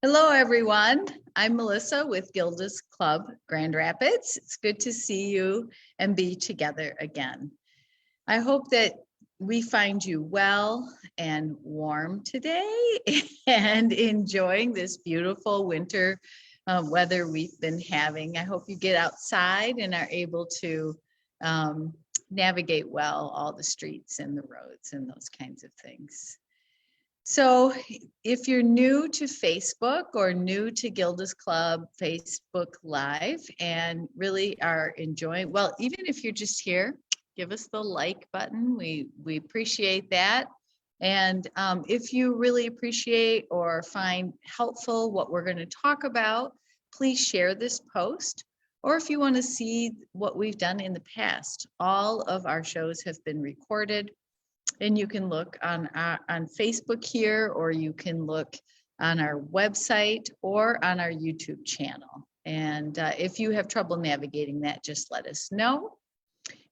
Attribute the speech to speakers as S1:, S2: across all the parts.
S1: Hello, everyone. I'm Melissa with Gilda's Club Grand Rapids. It's good to see you and be together again. I hope that we find you well and warm today and enjoying this beautiful winter weather we've been having. I hope you get outside and are able to navigate well all the streets and the roads and those kinds of things. So if you're new to Facebook or new to Gilda's Club Facebook Live and really are enjoying, well, even if you're just here, give us the like button. We appreciate that. And if you really appreciate or find helpful what we're going to talk about, please share this post. Or if you want to see what we've done in the past, all of our shows have been recorded. And you can look on Facebook here, or you can look on our website or on our YouTube channel. And if you have trouble navigating that, just let us know.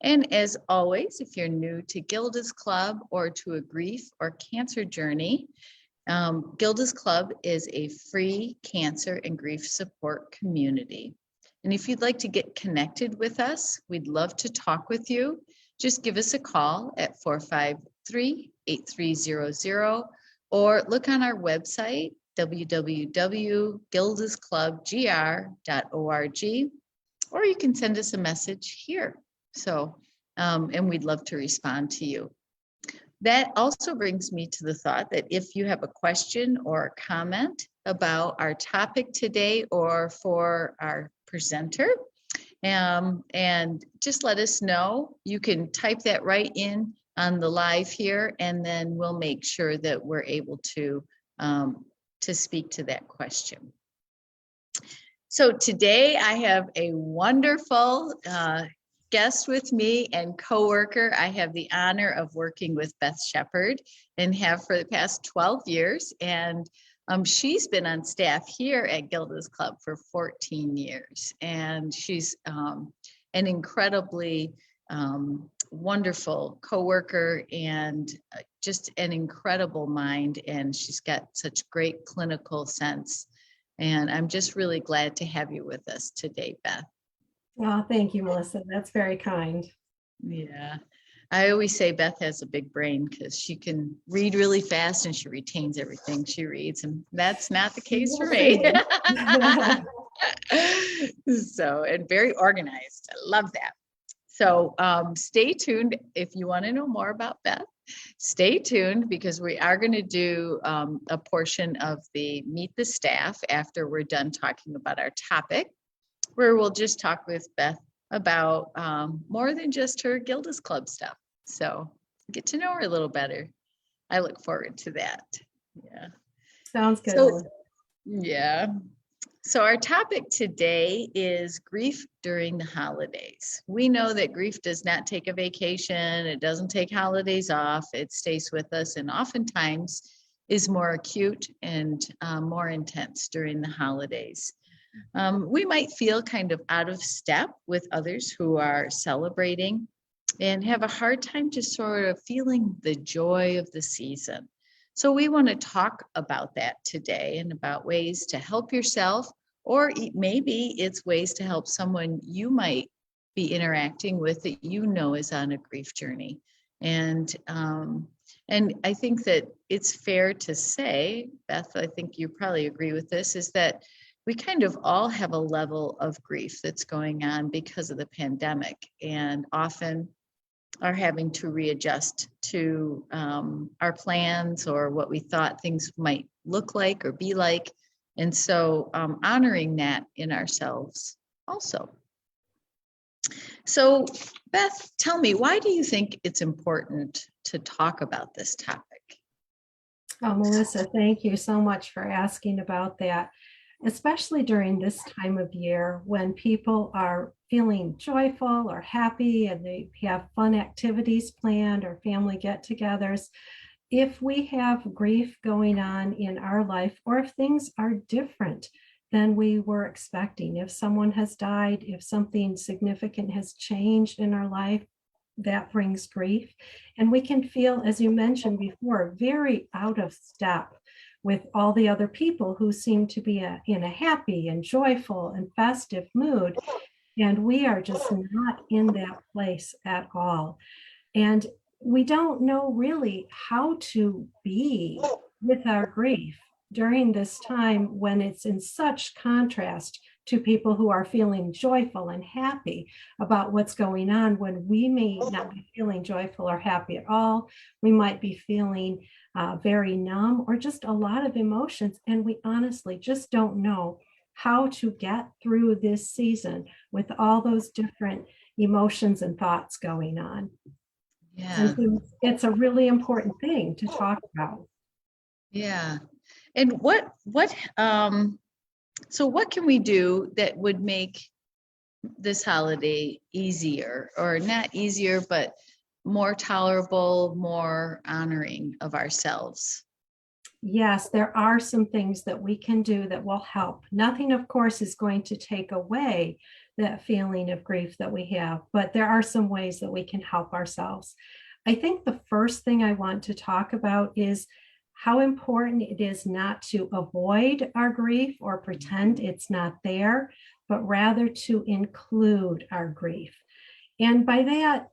S1: And as always, if you're new to Gilda's Club or to a grief or cancer journey, Gilda's Club is a free cancer and grief support community. And if you'd like to get connected with us, we'd love to talk with you. Just give us a call at 453-8300 or look on our website, www.gildasclubgr.org, or you can send us a message here. So, and we'd love to respond to you. That also brings me to the thought that if you have a question or a comment about our topic today or for our presenter, and just let us know. You can type that right in on the live here, and then we'll make sure that we're able to speak to that question. So today I have a wonderful guest with me and coworker. I have the honor of working with Beth Shepherd and have for the past 12 years. And she's been on staff here at Gilda's Club for 14 years, and she's an incredibly wonderful coworker and just an incredible mind, and she's got such great clinical sense. And I'm just really glad to have you with us today, Beth.
S2: Oh, thank you, Melissa. That's very kind.
S1: Yeah. I always say Beth has a big brain because she can read really fast and she retains everything she reads. And that's not the case for me. So, and very organized. I love that. So stay tuned. If you want to know more about Beth, stay tuned because we are going to do a portion of the Meet the Staff after we're done talking about our topic, where we'll just talk with Beth about more than just her Gilda's Club stuff. So get to know her a little better. I look forward to that. Yeah.
S2: Sounds good.
S1: So, yeah. So our topic today is grief during the holidays. We know that grief does not take a vacation. It doesn't take holidays off. It stays with us and oftentimes is more acute and more intense during the holidays. We might feel kind of out of step with others who are celebrating and have a hard time just sort of feeling the joy of the season. So we want to talk about that today and about ways to help yourself, or maybe it's ways to help someone you might be interacting with that you know is on a grief journey. And I think that it's fair to say, Beth, I think you probably agree with this, is that we kind of all have a level of grief that's going on because of the pandemic, and often are having to readjust to our plans or what we thought things might look like or be like. And so honoring that in ourselves also. So Beth, tell me, why do you think it's important to talk about this topic?
S2: Oh, Melissa, thank you so much for asking about that, especially during this time of year when people are feeling joyful or happy and they have fun activities planned or family get-togethers. If we have grief going on in our life, or if things are different than we were expecting, if someone has died, if something significant has changed in our life, that brings grief. And we can feel, as you mentioned before, very out of step with all the other people who seem to be in a happy and joyful and festive mood. And we are just not in that place at all. And we don't know really how to be with our grief during this time when it's in such contrast to people who are feeling joyful and happy about what's going on, when we may not be feeling joyful or happy at all. We might be feeling very numb or just a lot of emotions. And we honestly just don't know how to get through this season with all those different emotions and thoughts going on.
S1: Yeah.
S2: And so it's a really important thing to talk about.
S1: Yeah. And so what can we do that would make this holiday easier, or not easier, but more tolerable, more honoring of ourselves?
S2: Yes, there are some things that we can do that will help. Nothing, of course, is going to take away that feeling of grief that we have, but there are some ways that we can help ourselves. I think the first thing I want to talk about is how important it is not to avoid our grief or pretend it's not there, but rather to include our grief. And by that,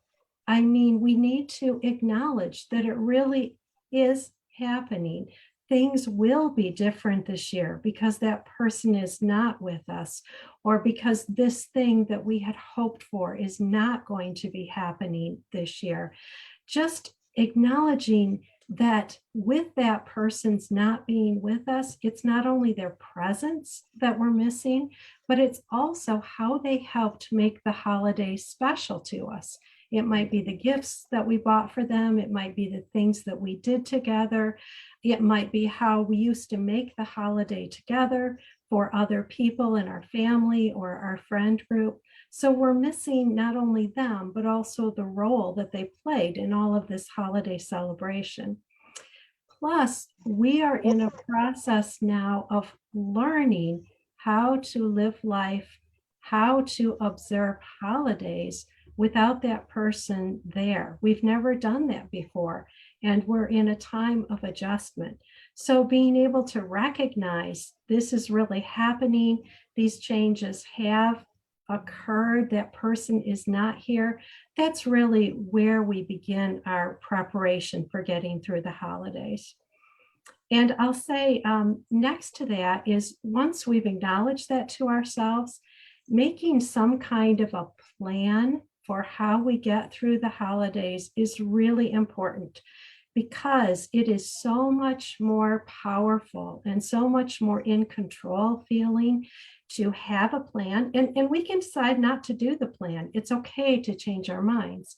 S2: I mean, we need to acknowledge that it really is happening. Things will be different this year because that person is not with us, or because this thing that we had hoped for is not going to be happening this year. Just acknowledging that with that person's not being with us, it's not only their presence that we're missing, but it's also how they helped make the holiday special to us. It might be the gifts that we bought for them. It might be the things that we did together. It might be how we used to make the holiday together for other people in our family or our friend group. So we're missing not only them, but also the role that they played in all of this holiday celebration. Plus, we are in a process now of learning how to live life, how to observe holidays without that person there. We've never done that before, and we're in a time of adjustment. So being able to recognize this is really happening, these changes have occurred, that person is not here, that's really where we begin our preparation for getting through the holidays. And I'll say next to that is, once we've acknowledged that to ourselves, making some kind of a plan for how we get through the holidays is really important, because it is so much more powerful and so much more in control feeling to have a plan. And we can decide not to do the plan. It's okay to change our minds.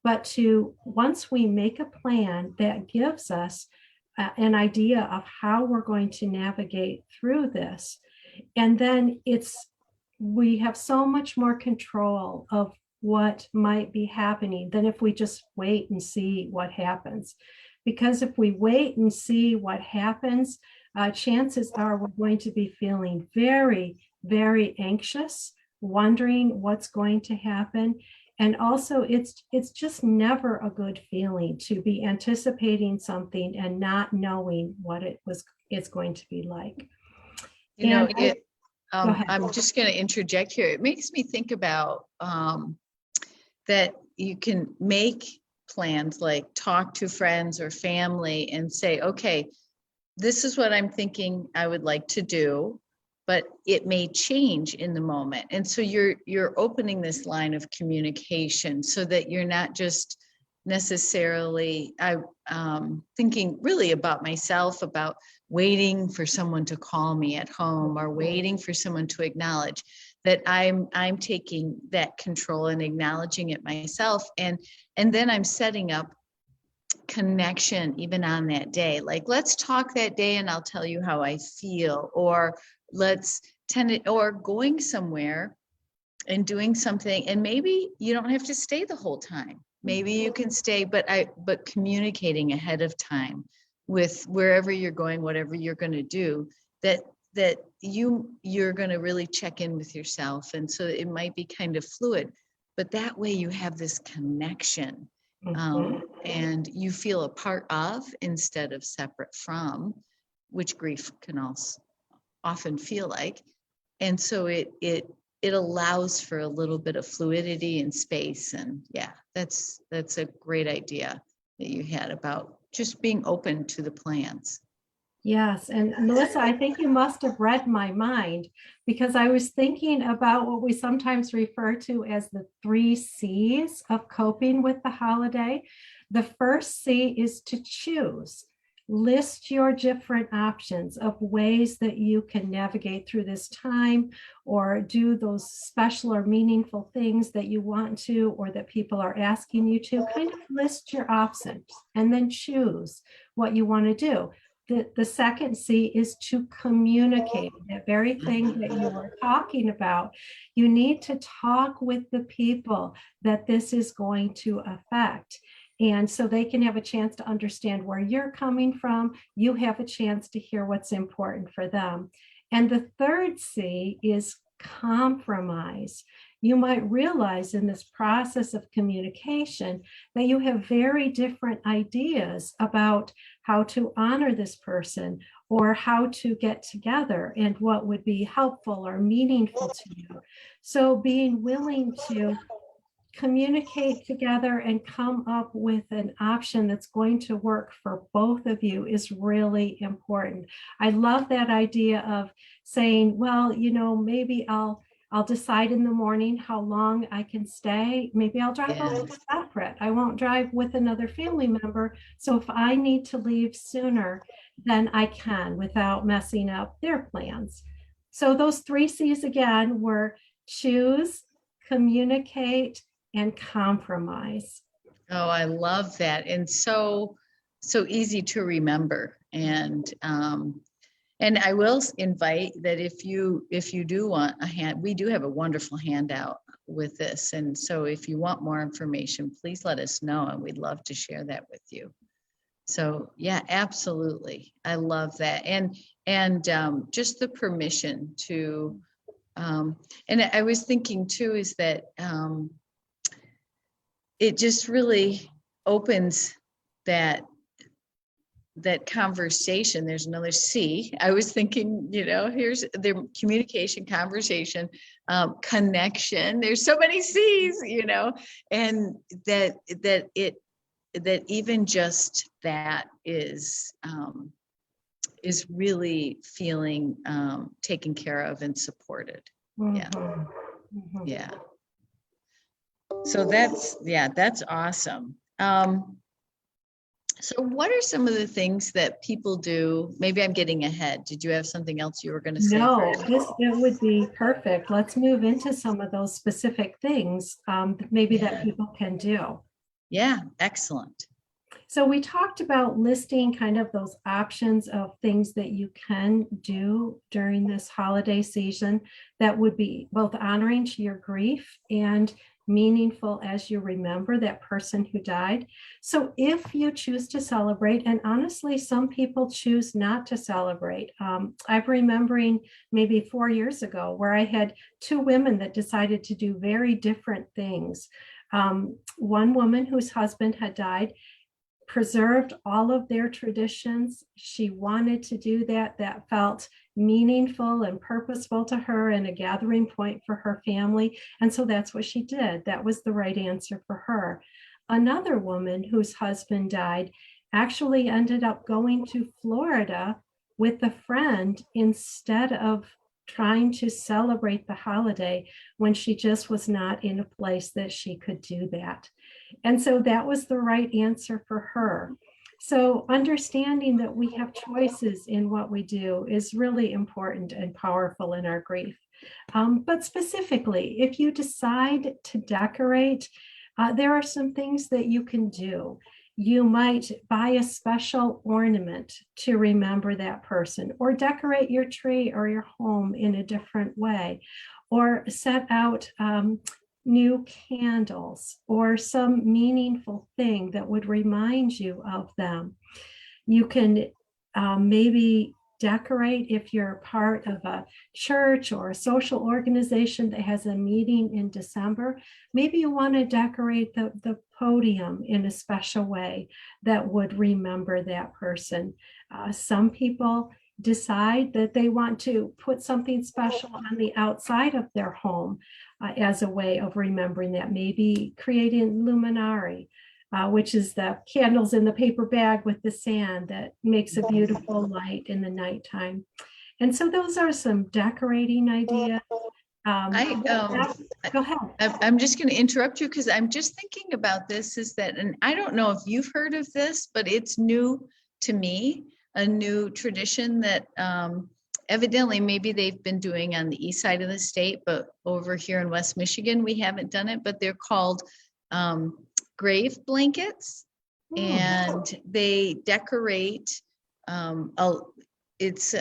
S2: But once we make a plan that gives us an idea of how we're going to navigate through this, and then we have so much more control of what might be happening than if we just wait and see what happens. Because if we wait and see what happens, chances are we're going to be feeling very, very anxious, wondering what's going to happen. And also, it's just never a good feeling to be anticipating something and not knowing what it's going to be like.
S1: I'm just going to interject here. It makes me think about that you can make plans, like talk to friends or family and say, okay, this is what I'm thinking I would like to do, but it may change in the moment. And so you're opening this line of communication so that you're not just necessarily thinking really about myself, about waiting for someone to call me at home or waiting for someone to acknowledge that I'm taking that control and acknowledging it myself. And then I'm setting up connection even on that day. Like, let's talk that day and I'll tell you how I feel, or or going somewhere and doing something. And maybe you don't have to stay the whole time. Maybe you can stay, but communicating ahead of time with wherever you're going, whatever you're going to do, that you're going to really check in with yourself. And so it might be kind of fluid, but that way you have this connection, and you feel a part of instead of separate from. which grief can also often feel like. And so it allows for a little bit of fluidity and space. And yeah, that's a great idea that you had about just being open to the plans.
S2: Yes, and Melissa, I think you must have read my mind, because I was thinking about what we sometimes refer to as the 3 C's of coping with the holiday. The first C is to choose. List your different options of ways that you can navigate through this time, or do those special or meaningful things that you want to, or that people are asking you to. Kind of list your options and then choose what you want to do. The second C is to communicate, that very thing that you were talking about. You need to talk with the people that this is going to affect. And so they can have a chance to understand where you're coming from. You have a chance to hear what's important for them. And the third C is compromise. You might realize in this process of communication that you have very different ideas about how to honor this person, or how to get together, and what would be helpful or meaningful to you. So being willing to communicate together and come up with an option that's going to work for both of you is really important. I love that idea of saying, well, maybe I'll decide in the morning how long I can stay. Maybe I'll drive over separate. I won't drive with another family member. So if I need to leave sooner, then I can without messing up their plans. So those 3 C's again were choose, communicate, and compromise.
S1: Oh, I love that. And so easy to remember. And I will invite that if you do want a hand, we do have a wonderful handout with this. And so if you want more information, please let us know, and we'd love to share that with you. So yeah, absolutely. I love that. And just the permission to, and I was thinking too, is that it just really opens that conversation. There's another C. I was thinking, here's the communication, conversation, connection. There's so many C's, and that even just that is really feeling taken care of and supported. Yeah.
S2: Mm-hmm.
S1: Yeah. So that's awesome. So what are some of the things that people do? Maybe I'm getting ahead. Did you have something else you were going to say?
S2: No, it would be perfect. Let's move into some of those specific things that people can do.
S1: Yeah, excellent.
S2: So we talked about listing kind of those options of things that you can do during this holiday season that would be both honoring to your grief and meaningful as you remember that person who died. So if you choose to celebrate, and honestly, some people choose not to celebrate. I'm remembering maybe 4 years ago where I had 2 women that decided to do very different things. One woman whose husband had died preserved all of their traditions. She wanted to do that. That felt meaningful and purposeful to her, and a gathering point for her family. And so that's what she did. That was the right answer for her. Another woman whose husband died actually ended up going to Florida with a friend instead of trying to celebrate the holiday when she just was not in a place that she could do that. And so that was the right answer for her. So understanding that we have choices in what we do is really important and powerful in our grief. But specifically, if you decide to decorate, there are some things that you can do. You might buy a special ornament to remember that person, or decorate your tree or your home in a different way, or set out new candles or some meaningful thing that would remind you of them. You can maybe decorate if you're part of a church or a social organization that has a meeting in December. Maybe you want to decorate the podium in a special way that would remember that person. Some people decide that they want to put something special on the outside of their home as a way of remembering that, maybe creating luminari, which is the candles in the paper bag with the sand that makes a beautiful light in the nighttime. And so those are some decorating ideas. Go ahead.
S1: I'm just going to interrupt you because I'm just thinking about this is that, and I don't know if you've heard of this, but it's new to me, a new tradition that evidently maybe they've been doing on the east side of the state, but over here in West Michigan, we haven't done it, but they're called grave blankets. And they decorate, it's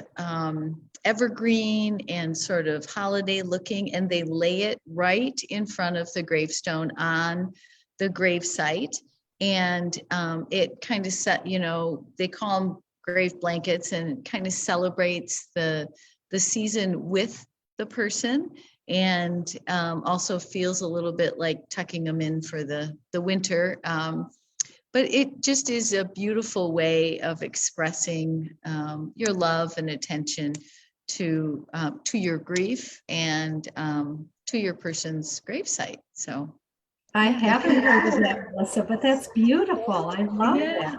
S1: evergreen and sort of holiday looking, and they lay it right in front of the gravestone on the grave site. And it kind of set, you know, they call them grave blankets, and kind of celebrates the season with the person, and also feels a little bit like tucking them in for the winter. But it just is a beautiful way of expressing your love and attention to your grief and to your person's gravesite. So
S2: I haven't heard of that, Melissa, but that's beautiful. I love that.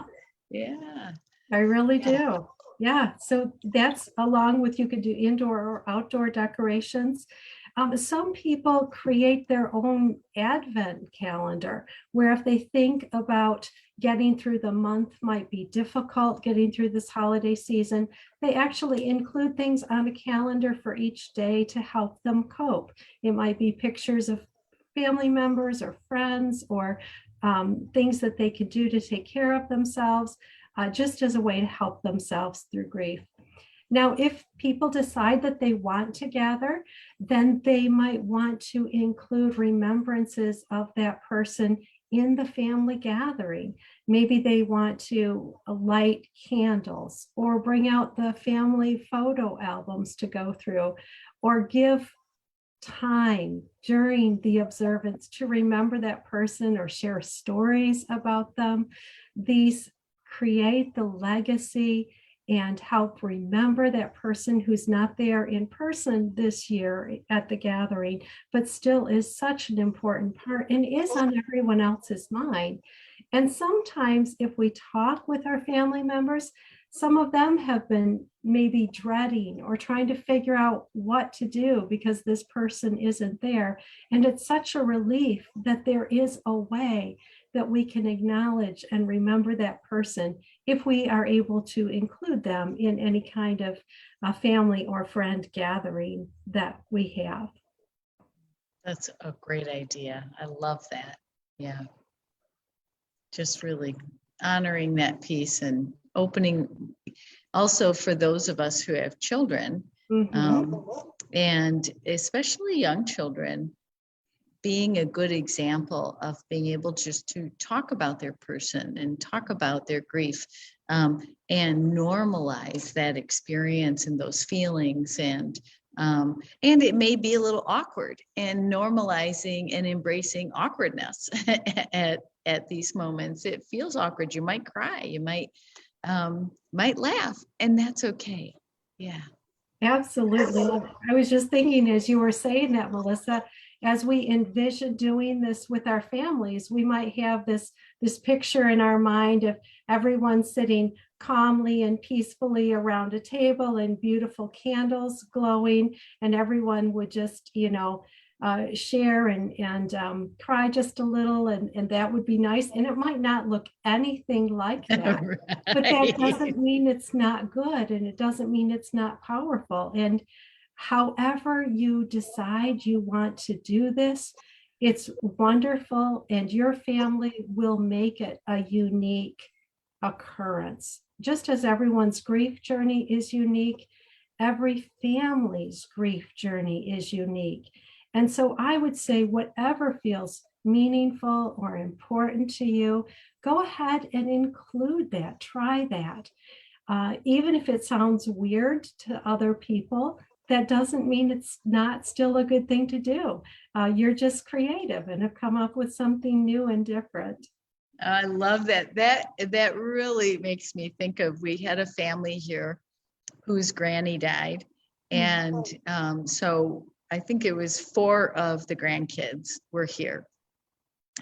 S1: Yeah,
S2: I really do. Yeah. So that's along with, you could do indoor or outdoor decorations. Some people create their own advent calendar, where if they think about getting through the month might be difficult, getting through this holiday season, they actually include things on a calendar for each day to help them cope. It might be pictures of family members or friends, or things that they could do to take care of themselves, just as a way to help themselves through grief. Now, if people decide that they want to gather, then they might want to include remembrances of that person in the family gathering. Maybe they want to light candles, or bring out the family photo albums to go through, or give time during the observance to remember that person or share stories about them. These create the legacy and help remember that person who's not there in person this year at the gathering, but still is such an important part and is on everyone else's mind. And sometimes if we talk with our family members, some of them have been maybe dreading or trying to figure out what to do because this person isn't there. And it's such a relief that there is a way that we can acknowledge and remember that person if we are able to include them in any kind of family or friend gathering that we have.
S1: that's a great idea. I love that. Yeah. Just really honoring that piece and opening also for those of us who have children, and especially young children, being a good example of being able just to talk about their person and talk about their grief, and normalize that experience and those feelings. And it may be a little awkward, and normalizing and embracing awkwardness at these moments. It feels awkward. You might cry, you might laugh, and that's okay. Yeah.
S2: Absolutely. I was just thinking as you were saying that, Melissa, as we envision doing this with our families, we might have this picture in our mind of everyone sitting calmly and peacefully around a table and beautiful candles glowing, and everyone would just, share and cry just a little, and that would be nice. And it might not look anything like that,
S1: Right.
S2: but that doesn't mean it's not good, and it doesn't mean it's not powerful. And however you decide you want to do this, it's wonderful, and your family will make it a unique occurrence. Just as everyone's grief journey is unique, every family's grief journey is unique. And so I would say whatever feels meaningful or important to you, go ahead and include that, try that. Even if it sounds weird to other people, that doesn't mean it's not still a good thing to do. You're just creative and have come up with something new and different.
S1: I love that. That really makes me think of, we had a family here whose granny died. And so I think it was 4 of the grandkids were here.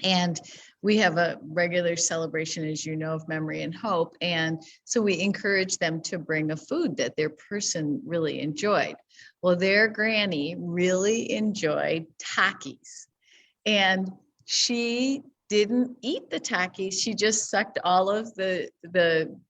S1: And we have a regular celebration, as you know, of memory and hope. And so we encourage them to bring a food that their person really enjoyed. Well, their granny really enjoyed Takis. And she didn't eat the Takis. She just sucked all of the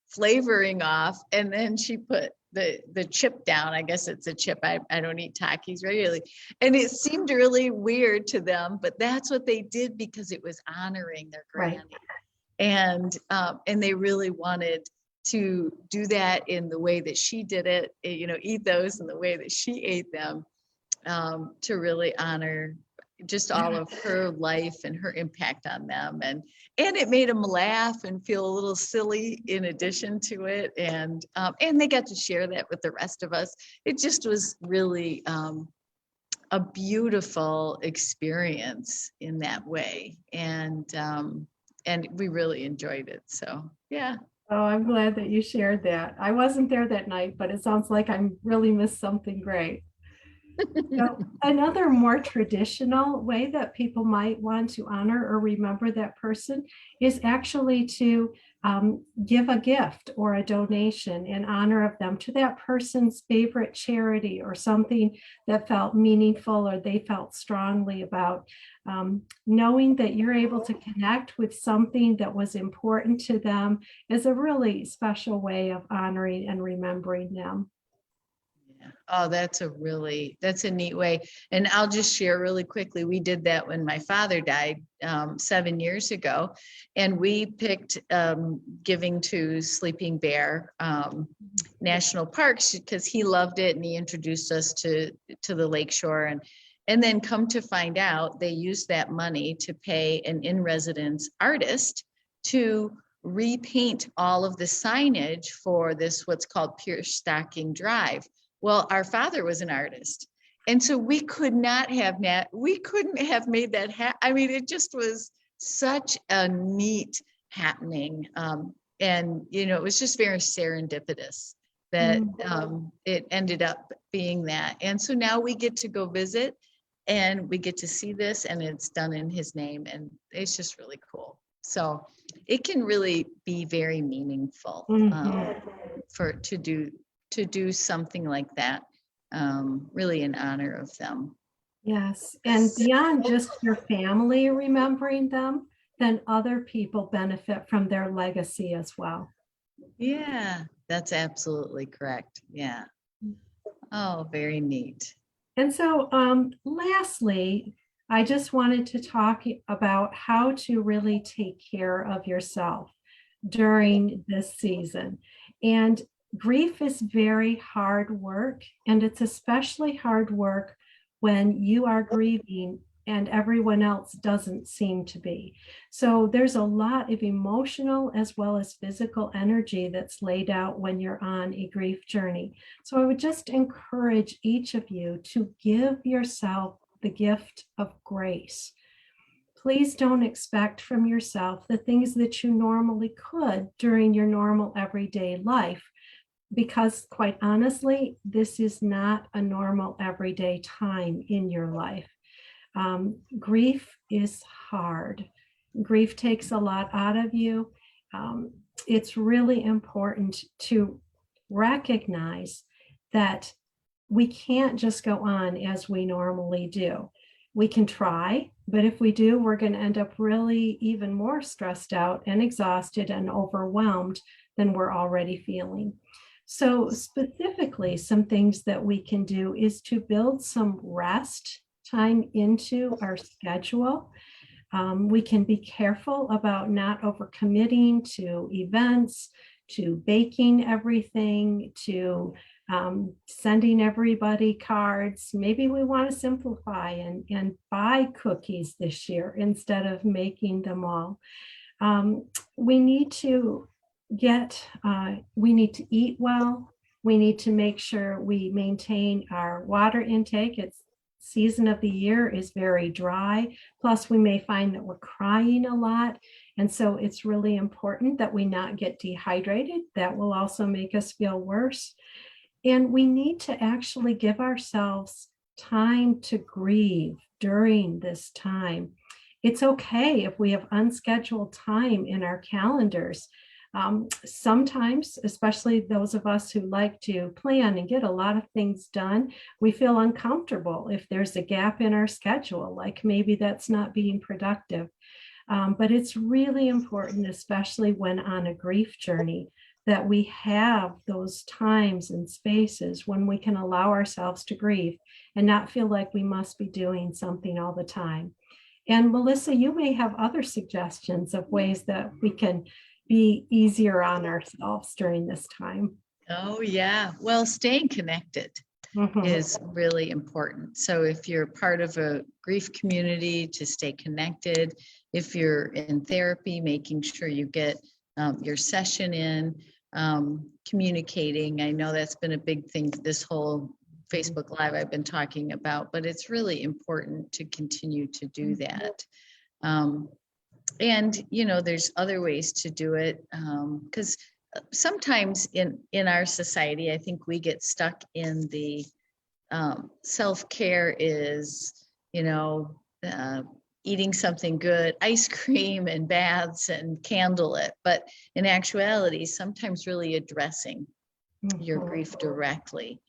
S1: flavoring off. And then she put the chip down. I guess it's a chip. I don't eat Takis regularly. And it seemed really weird to them, but that's what they did because it was honoring their granny. Right. And they really wanted to do that in the way that she did it, you know, eat those in the way that she ate them, to really honor just all of her life and her impact on them. And it made them laugh and feel a little silly in addition to it. And they got to share that with the rest of us. It just was really a beautiful experience in that way. And we really enjoyed it. So, yeah.
S2: Oh, I'm glad that you shared that. I wasn't there that night, but it sounds like I really missed something great. So another more traditional way that people might want to honor or remember that person is actually to give a gift or a donation in honor of them to that person's favorite charity or something that felt meaningful or they felt strongly about. Knowing that you're able to connect with something that was important to them is a really special way of honoring and remembering them.
S1: Oh, that's a neat way. And I'll just share really quickly. We did that when my father died 7 years ago. And we picked giving to Sleeping Bear National Parks because he loved it and he introduced us to the lakeshore. And then come to find out, they used that money to pay an in-residence artist to repaint all of the signage for this, what's called Pierce Stocking Drive. Well, our father was an artist. And so we couldn't have made that happen. I mean, it just was such a neat happening. And, you know, it was just very serendipitous that it ended up being that. And so now we get to go visit and we get to see this and it's done in his name. And it's just really cool. So it can really be very meaningful to do something like that, really in honor of them.
S2: Yes, and beyond just your family remembering them, then other people benefit from their legacy as well.
S1: Yeah, that's absolutely correct. Yeah. Oh, very neat.
S2: And so lastly, I just wanted to talk about how to really take care of yourself during this season. And grief is very hard work, and it's especially hard work when you are grieving and everyone else doesn't seem to be. So there's a lot of emotional as well as physical energy that's laid out when you're on a grief journey. So I would just encourage each of you to give yourself the gift of grace. Please don't expect from yourself the things that you normally could during your normal everyday life, because quite honestly, this is not a normal everyday time in your life. Grief is hard. Grief takes a lot out of you. It's really important to recognize that we can't just go on as we normally do. We can try, but if we do, we're going to end up really even more stressed out and exhausted and overwhelmed than we're already feeling. So specifically, some things that we can do is to build some rest time into our schedule. We can be careful about not overcommitting to events, to baking everything, to sending everybody cards. Maybe we want to simplify and buy cookies this year instead of making them all. We need to eat well. We need to make sure we maintain our water intake. It's season of the year is very dry. Plus, we may find that we're crying a lot. And so it's really important that we not get dehydrated. That will also make us feel worse. And we need to actually give ourselves time to grieve during this time. It's okay if we have unscheduled time in our calendars. Sometimes, especially those of us who like to plan and get a lot of things done, we feel uncomfortable if there's a gap in our schedule, like maybe that's not being productive. But it's really important, especially when on a grief journey, that we have those times and spaces when we can allow ourselves to grieve and not feel like we must be doing something all the time. And Melissa, you may have other suggestions of ways that we can be easier on ourselves during this time.
S1: Oh, yeah. Well, staying connected is really important. So if you're part of a grief community, to stay connected. If you're in therapy, making sure you get your session in, communicating. I know that's been a big thing this whole Facebook Live I've been talking about, but it's really important to continue to do that. And, there's other ways to do it, because sometimes in our society, I think we get stuck in the self-care is, eating something good, ice cream and baths and candlelit. But in actuality, sometimes really addressing your grief directly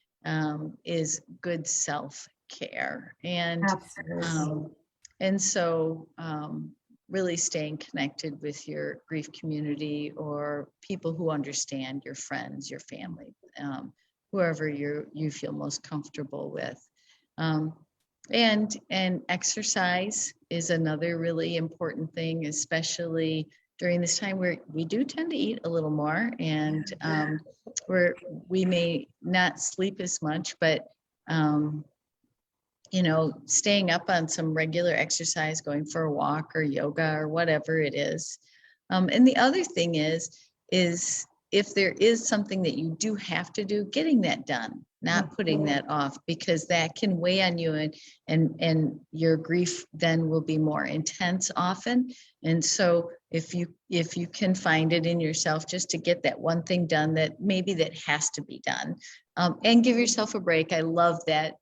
S1: is good self-care. And so really staying connected with your grief community or people who understand, your friends, your family, whoever you feel most comfortable with. And exercise is another really important thing, especially during this time where we do tend to eat a little more, and we may not sleep as much, but staying up on some regular exercise, going for a walk or yoga or whatever it is. And the other thing is if there is something that you do have to do, getting that done, not putting that off, because that can weigh on you, and your grief then will be more intense often. And so if you can find it in yourself just to get that one thing done that has to be done, and give yourself a break. I love that,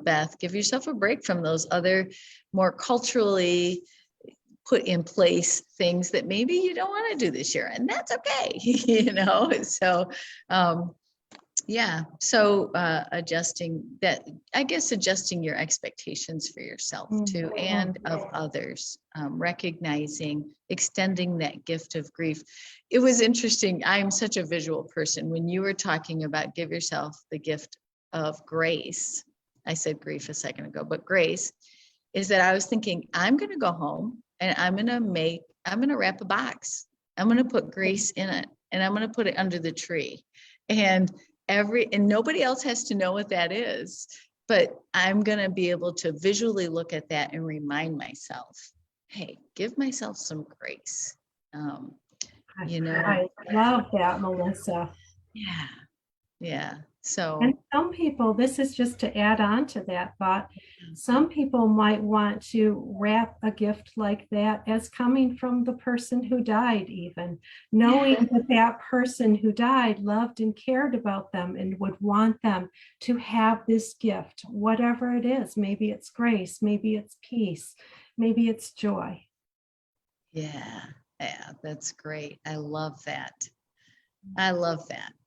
S1: Beth, give yourself a break from those other more culturally put in place things that maybe you don't want to do this year, and that's okay. So adjusting that, I guess, adjusting your expectations for yourself too, and of others, recognizing, extending that gift of grief. It was interesting. I'm such a visual person. When you were talking about give yourself the gift of grace, I said grief a second ago, but grace is that I was thinking, I'm going to go home and I'm going to wrap a box. I'm going to put grace in it, and I'm going to put it under the tree. And nobody else has to know what that is, but I'm going to be able to visually look at that and remind myself, hey, give myself some grace.
S2: I love that, Melissa.
S1: Yeah. So,
S2: and some people, this is just to add on to that thought, some people might want to wrap a gift like that as coming from the person who died, even knowing that person who died loved and cared about them and would want them to have this gift, whatever it is. Maybe it's grace, maybe it's peace, maybe it's joy. Yeah,
S1: that's great. I love that.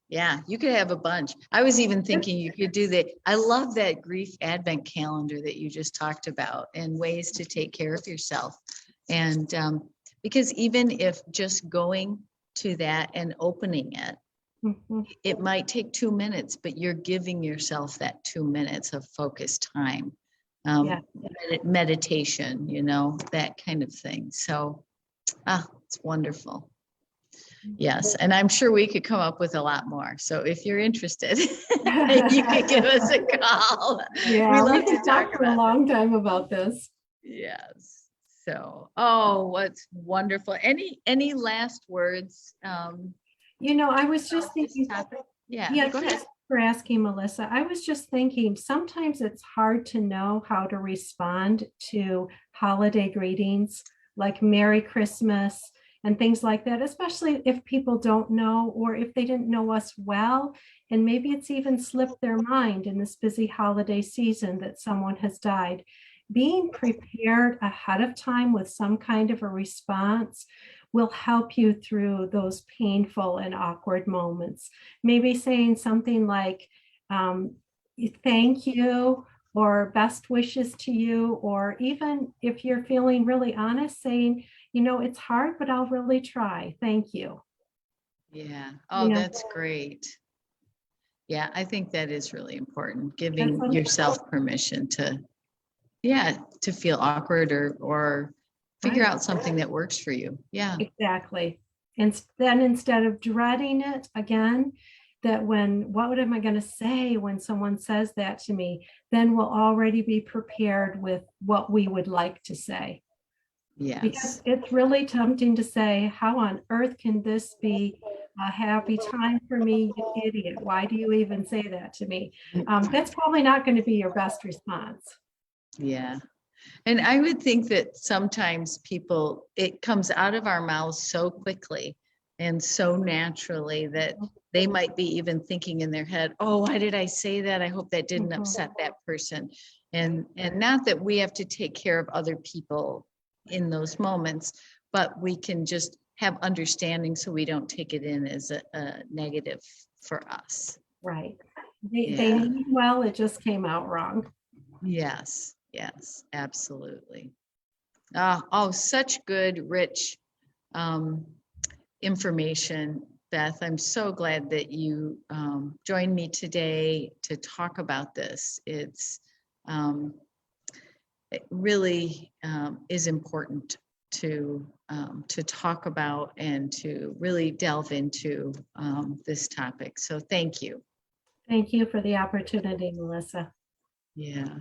S1: Yeah, you could have a bunch. I was even thinking you could do that. I love that grief advent calendar that you just talked about, and ways to take care of yourself. And because even if just going to that and opening it, it might take 2 minutes, but you're giving yourself that 2 minutes of focused time, meditation, that kind of thing. So, it's wonderful. Yes, and I'm sure we could come up with a lot more. So if you're interested, you could give us a call.
S2: Yeah, we love to talk for a long time about this.
S1: Yes. So, what's wonderful. Any last words?
S2: I was just thinking.
S1: Yeah, go ahead.
S2: For asking, Melissa. I was just thinking sometimes it's hard to know how to respond to holiday greetings like Merry Christmas and things like that, especially if people don't know or if they didn't know us well. And maybe it's even slipped their mind in this busy holiday season that someone has died. Being prepared ahead of time with some kind of a response will help you through those painful and awkward moments. Maybe saying something like, thank you, or best wishes to you, or even if you're feeling really honest, saying, it's hard, but I'll really try. Thank you.
S1: Yeah. Oh, that's great. Yeah, I think that is really important, giving yourself permission to feel awkward or figure out something that works for you. Yeah.
S2: Exactly. And then instead of dreading it again, that what am I going to say when someone says that to me, then we'll already be prepared with what we would like to say.
S1: Yes.
S2: Because it's really tempting to say, how on earth can this be a happy time for me, you idiot? Why do you even say that to me? That's probably not going to be your best response.
S1: Yeah. And I would think that sometimes it comes out of our mouths so quickly and so naturally that they might be even thinking in their head, oh, why did I say that? I hope that didn't upset that person. And not that we have to take care of other people in those moments, but we can just have understanding so we don't take it in as a negative for us.
S2: Right. They mean well, it just came out wrong.
S1: Yes, absolutely. Oh, such good, rich information, Beth. I'm so glad that you joined me today to talk about this. It really is important to talk about and to really delve into this topic. So thank you.
S2: Thank you for the opportunity, Melissa.
S1: Yeah.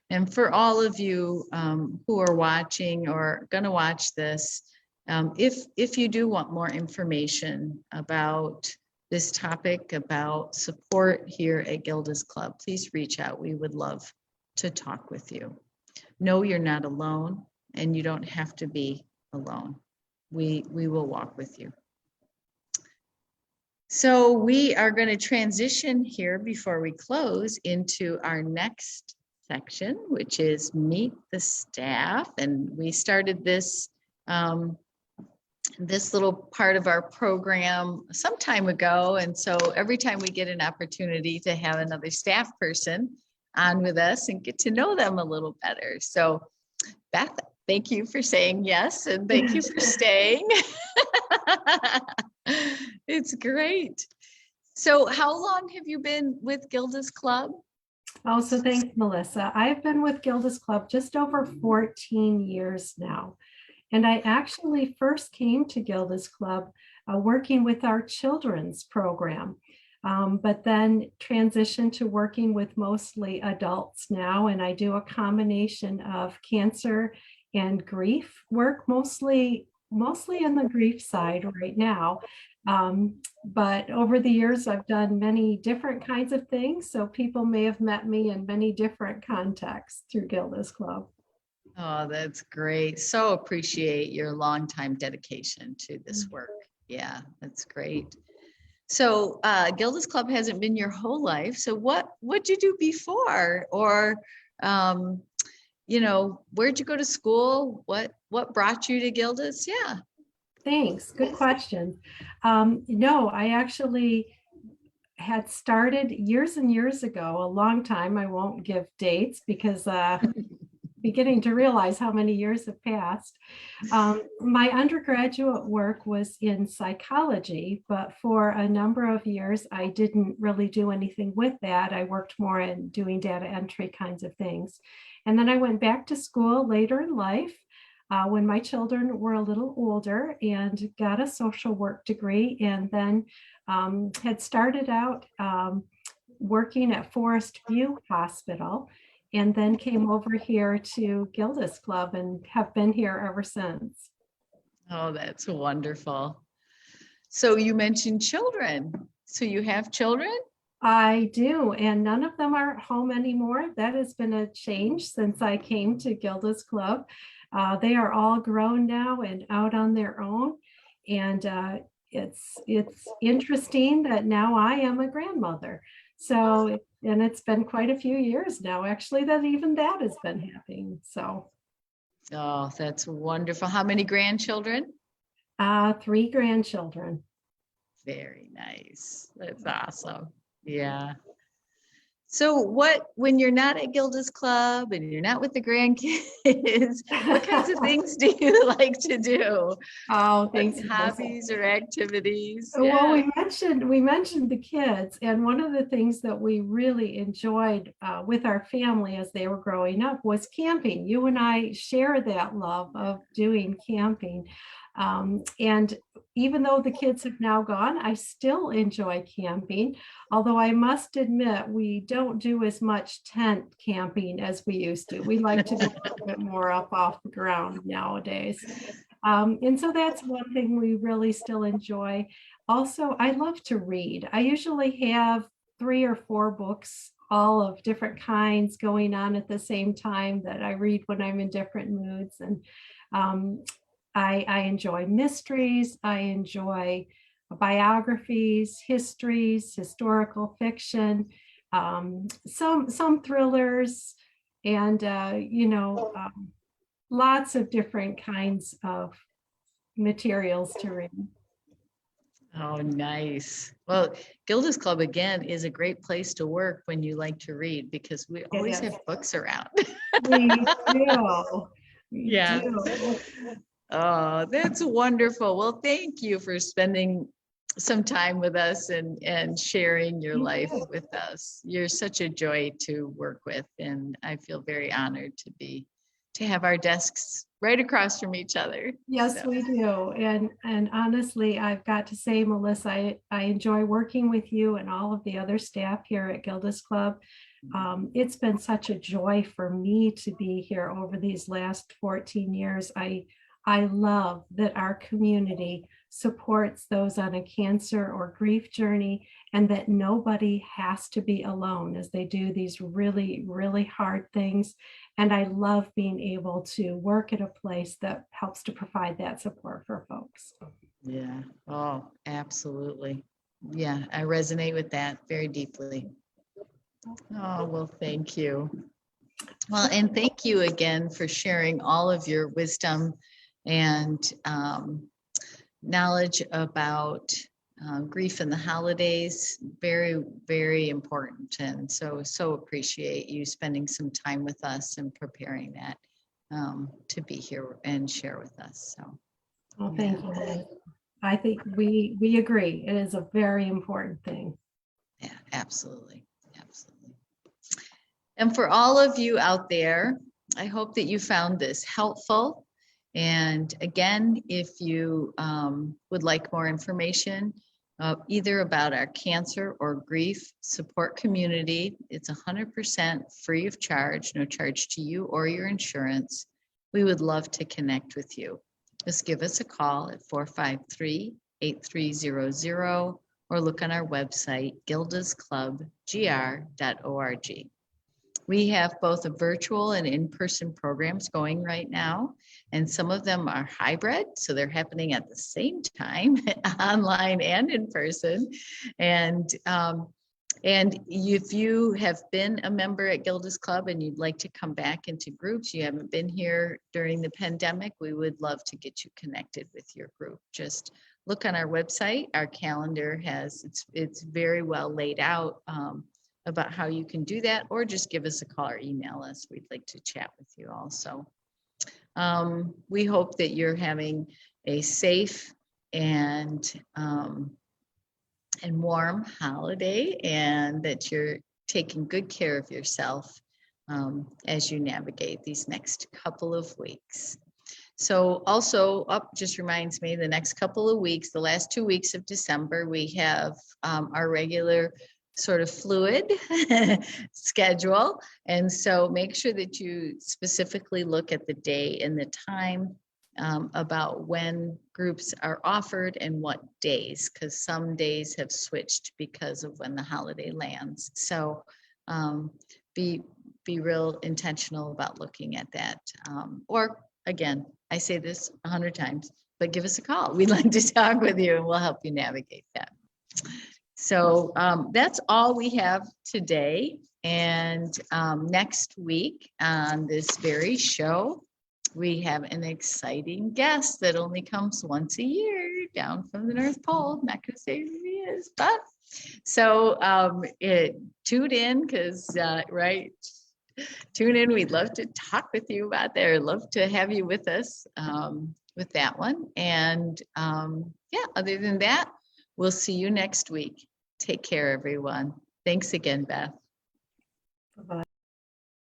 S1: And for all of you who are watching or going to watch this, if you do want more information about this topic, about support here at Gilda's Club, please reach out. We would love to talk with you. Know you're not alone, and you don't have to be alone. We will walk with you. So we are going to transition here before we close into our next section, which is meet the staff. And we started this this little part of our program some time ago. And so every time we get an opportunity to have another staff person on with us and get to know them a little better. So Beth, thank you for saying yes, and thank you for staying. It's great. So how long have you been with Gilda's Club?
S2: Oh, so thanks, Melissa. I've been with Gilda's Club just over 14 years now. And I actually first came to Gilda's Club working with our children's program, but then transitioned to working with mostly adults now. And I do a combination of cancer and grief work, mostly in the grief side right now. But over the years, I've done many different kinds of things. So people may have met me in many different contexts through Gilda's Club.
S1: Oh, that's great. So appreciate your longtime dedication to this work. Yeah, that's great. So Gilda's Club hasn't been your whole life. So what'd you do before? Or, where'd you go to school? What brought you to Gilda's? Yeah.
S2: Thanks. Good question. No, I actually had started years and years ago, a long time. I won't give dates because beginning to realize how many years have passed. My undergraduate work was in psychology, but for a number of years, I didn't really do anything with that. I worked more in doing data entry kinds of things. And then I went back to school later in life when my children were a little older and got a social work degree, and then had started out working at Forest View Hospital, and then came over here to Gilda's Club and have been here ever since.
S1: Oh, that's wonderful. So you mentioned children. So you have children?
S2: I do, and none of them are at home anymore. That has been a change since I came to Gilda's Club. They are all grown now and out on their own. And it's interesting that now I am a grandmother. So, and it's been quite a few years now, actually, that even that has been happening. So,
S1: Oh, that's wonderful. How many grandchildren?
S2: 3 grandchildren.
S1: Very nice. That's awesome. Yeah. So when you're not at Gilda's Club and you're not with the grandkids, what kinds of things do you like to do?
S2: Oh,
S1: What
S2: thanks, Melissa.
S1: hobbies or activities?
S2: Well,
S1: Yeah.
S2: we mentioned the kids, and one of the things that we really enjoyed with our family as they were growing up was camping. You and I share that love of doing camping, and even though the kids have now gone, I still enjoy camping. Although I must admit, we don't do as much tent camping as we used to. We like to be a little bit more up off the ground nowadays. And so that's one thing we really still enjoy. Also, I love to read. I usually have 3 or 4 books, all of different kinds going on at the same time that I read when I'm in different moods. And um, I enjoy mysteries. I enjoy biographies, histories, historical fiction, some thrillers, and lots of different kinds of materials to read.
S1: Oh, nice. Well, Gilda's Club again is a great place to work when you like to read because we always have books around.
S2: We do. We
S1: Yeah.
S2: do.
S1: Oh, that's wonderful. Well, thank you for spending some time with us and sharing your life with us. You're such a joy to work with, and I feel very honored to have our desks right across from each other.
S2: Yes,
S1: So,
S2: we do. And honestly, I've got to say, Melissa, I enjoy working with you and all of the other staff here at Gilda's Club. It's been such a joy for me to be here over these last 14 years. I love that our community supports those on a cancer or grief journey, and that nobody has to be alone as they do these really, really hard things. And I love being able to work at a place that helps to provide that support for folks.
S1: yeah. Oh, absolutely. Yeah, I resonate with that very deeply. Oh, well, thank you. Well, and thank you again for sharing all of your wisdom and knowledge about grief in the holidays. Very, very important. And so appreciate you spending some time with us and preparing that to be here and share with us. So,
S2: Well, thank you. I think we agree. It is a very important thing.
S1: yeah, absolutely. Absolutely. And for all of you out there, I hope that you found this helpful. And again, if you would like more information, either about our cancer or grief support community, it's 100% free of charge, no charge to you or your insurance. We would love to connect with you. Just give us a call at 453-8300 or look on our website, gildasclubgr.org. We have both a virtual and in-person programs going right now, and some of them are hybrid, so they're happening at the same time, online and in person. And if you have been a member at Gilda's Club and you'd like to come back into groups, you haven't been here during the pandemic, we would love to get you connected with your group. Just look on our website. Our calendar it's very well laid out about how you can do that, or just give us a call or email us. We'd like to chat with you also. We hope that you're having a safe and warm holiday, and that you're taking good care of yourself as you navigate these next couple of weeks. So also just reminds me, the next couple of weeks, the last 2 weeks of December, we have our regular sort of fluid schedule. And so make sure that you specifically look at the day and the time about when groups are offered and what days, because some days have switched because of when the holiday lands. So be real intentional about looking at that. Or again, I say this 100 times, but give us a call. We'd like to talk with you and we'll help you navigate that. So that's all we have today. And next week on this very show, we have an exciting guest that only comes once a year down from the North Pole. I'm not going to say who he is, but so tune in because, right, tune in. We'd love to talk with you about that. I'd love to have you with us with that one. And yeah, other than that, we'll see you next week. Take care, everyone. Thanks again, Beth.
S2: Bye-bye.